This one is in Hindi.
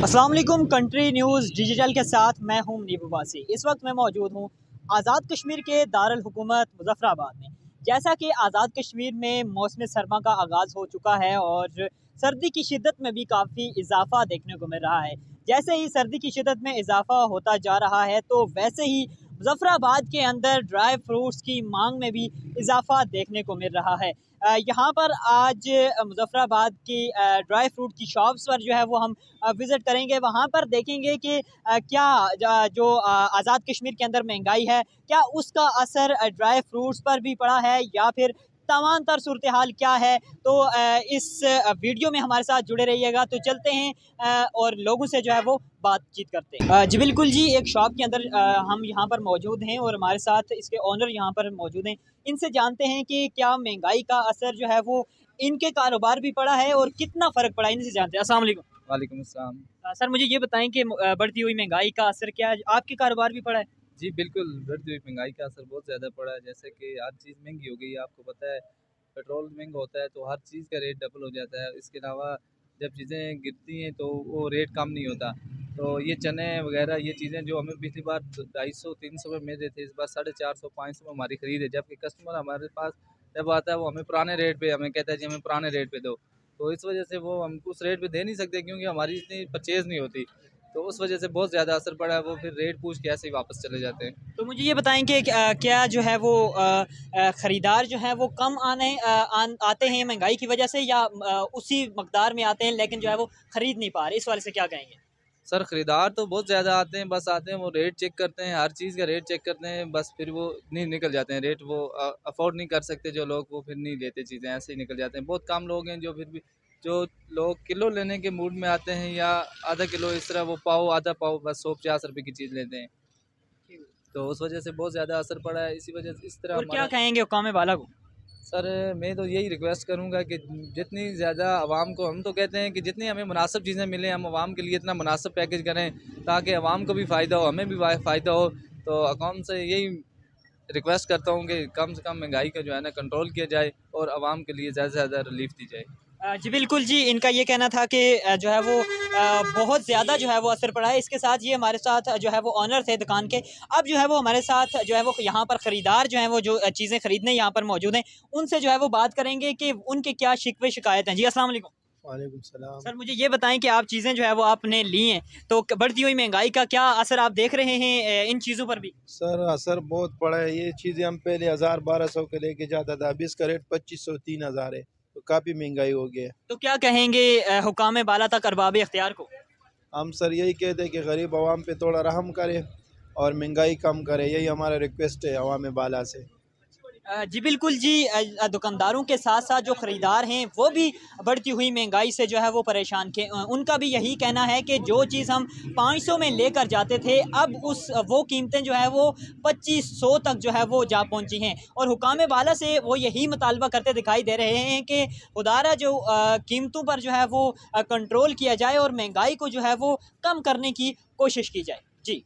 अस्सलाम वालेकुम। कंट्री न्यूज़ डिजिटल के साथ मैं हूं मुनीब अब्बासी। इस वक्त मैं मौजूद हूं आज़ाद कश्मीर के दारुल हुकूमत मुज़फ़्फ़राबाद में। जैसा कि आज़ाद कश्मीर में मौसम सरमा का आगाज़ हो चुका है और सर्दी की शिद्दत में भी काफ़ी इजाफा देखने को मिल रहा है। जैसे ही सर्दी की शिद्दत में इजाफा होता जा रहा है तो वैसे ही मुज़फ़्फ़राबाद के अंदर ड्राई फ्रूट्स की मांग में भी इजाफा देखने को मिल रहा है। यहाँ पर आज मुज़फ़्फ़राबाद की ड्राई फ्रूट की शॉप्स पर जो है वो हम विज़िट करेंगे। वहाँ पर देखेंगे कि क्या जो आज़ाद कश्मीर के अंदर महंगाई है, क्या उसका असर ड्राई फ्रूट्स पर भी पड़ा है या फिर तमाम तर सूरत हाल क्या है। तो इस वीडियो में हमारे साथ जुड़े रहिएगा। तो चलते हैं और लोगों से जो है वो बातचीत करते हैं। जी बिल्कुल जी, एक शॉप के अंदर हम यहाँ पर मौजूद हैं और हमारे साथ इसके ओनर यहाँ पर मौजूद हैं। इनसे जानते हैं कि क्या महंगाई का असर जो है वो इनके कारोबार भी पड़ा है और कितना फ़र्क पड़ा है, इनसे जानते हैं। अस्सलाम वालेकुम। वालेकुम अस्सलाम। सर मुझे ये बताएं कि बढ़ती हुई महंगाई का असर क्या है आपके कारोबार भी पड़ा है? जी बिल्कुल, बढ़ती हुई महंगाई का असर बहुत ज़्यादा पड़ा है। जैसे कि हर चीज़ महंगी हो गई है, आपको पता है पेट्रोल महंगा होता है तो हर चीज़ का रेट डबल हो जाता है। इसके अलावा जब चीज़ें गिरती हैं तो वो रेट कम नहीं होता। तो ये चने वगैरह ये चीज़ें जो हमें पिछली बार 250-300 में मिल रहे थे, इस बार 450-500 में हमारी खरीद है। जबकि कस्टमर हमारे पास जब आता है वो हमें पुराने रेट पे हमें कहता है जी हमें पुराने रेट पे दो। तो इस वजह से वो हम उस रेट पे दे नहीं सकते क्योंकि हमारी इतनी परचेज़ नहीं होती। तो उस वजह से बहुत ज़्यादा असर पड़ा है, वो फिर रेट पूछ के ऐसे ही वापस चले जाते हैं। तो मुझे ये बताएं कि क्या जो है वो ख़रीदार जो है वो कम आते हैं महंगाई की वजह से या उसी मकदार में आते हैं लेकिन जो है वो ख़रीद नहीं पा रहे, इस वाले से क्या कहेंगे? सर खरीदार तो बहुत ज़्यादा आते हैं, बस आते हैं वो रेट चेक करते हैं, हर चीज़ का रेट चेक करते हैं, बस फिर वो नहीं निकल जाते हैं रेट, वो अफोर्ड नहीं कर सकते जो लोग, वो फिर नहीं लेते चीज़ें, ऐसे ही निकल जाते हैं। बहुत कम लोग हैं जो फिर भी जो लोग किलो लेने के मूड में आते हैं या आधा किलो इस तरह, वो पाव आधा पाव बस 150 रुपये की चीज़ लेते हैं। तो उस वजह से बहुत ज़्यादा असर पड़ा है, इसी वजह से इस तरह और क्या हमारा। कहेंगे हुक्काम बाला को? सर मैं तो यही रिक्वेस्ट करूंगा कि जितनी ज़्यादा आवाम को, हम तो कहते हैं कि जितनी हमें मुनासिब चीज़ें मिलें हम आवाम के लिए इतना मुनासिब पैकेज करें ताकि आवाम को भी फ़ायदा हो, हमें भी फ़ायदा हो। तो अकाउंट से यही रिक्वेस्ट करता हूँ कि कम से कम महंगाई का जो है ना कंट्रोल किया जाए और आवाम के लिए ज़्यादा से ज़्यादा रिलीफ दी जाए। जी बिल्कुल जी, इनका ये कहना था कि जो है वो बहुत ज़्यादा जो है वो असर पड़ा है। इसके साथ ये हमारे साथ जो है वो ऑनर थे दुकान के, अब जो है वो हमारे साथ जो है वो यहाँ पर ख़रीदार जो हैं वो जो चीज़ें ख़रीदने यहाँ पर मौजूद हैं, उनसे जो है वो बात करेंगे कि उनके क्या शिकवे शिकायत हैं। जी अस्सलाम वालेकुम। वालेकुम सलाम। सर मुझे ये बताएं कि आप चीज़ें जो है वो आपने ली हैं, तो बढ़ती हुई महंगाई का क्या असर आप देख रहे हैं इन चीज़ों पर भी? सर असर बहुत पड़ा है। ये चीज़ें हम पहले 1000-1200 के लेके जाता था, अभी इसका रेट 2500-3000 है, तो काफ़ी महंगाई हो गई है। तो क्या कहेंगे हुकाम बाला तक अरबाब इख्तियार को? हम सर यही कहते हैं कि गरीब आवाम पे थोड़ा रहम करे और महंगाई कम करे, यही हमारा रिक्वेस्ट है अवाम बाला से। जी बिल्कुल जी, दुकानदारों के साथ साथ जो ख़रीदार हैं वो भी बढ़ती हुई महंगाई से जो है वो परेशान थे। उनका भी यही कहना है कि जो चीज़ हम 500 में लेकर जाते थे अब वो कीमतें जो है वो 2500 तक जो है वो जा पहुंची हैं। और हुकाम बाला से वो यही मुतालबा करते दिखाई दे रहे हैं कि खुदारा जो कीमतों पर जो है वो कंट्रोल किया जाए और महंगाई को जो है वो कम करने की कोशिश की जाए। जी।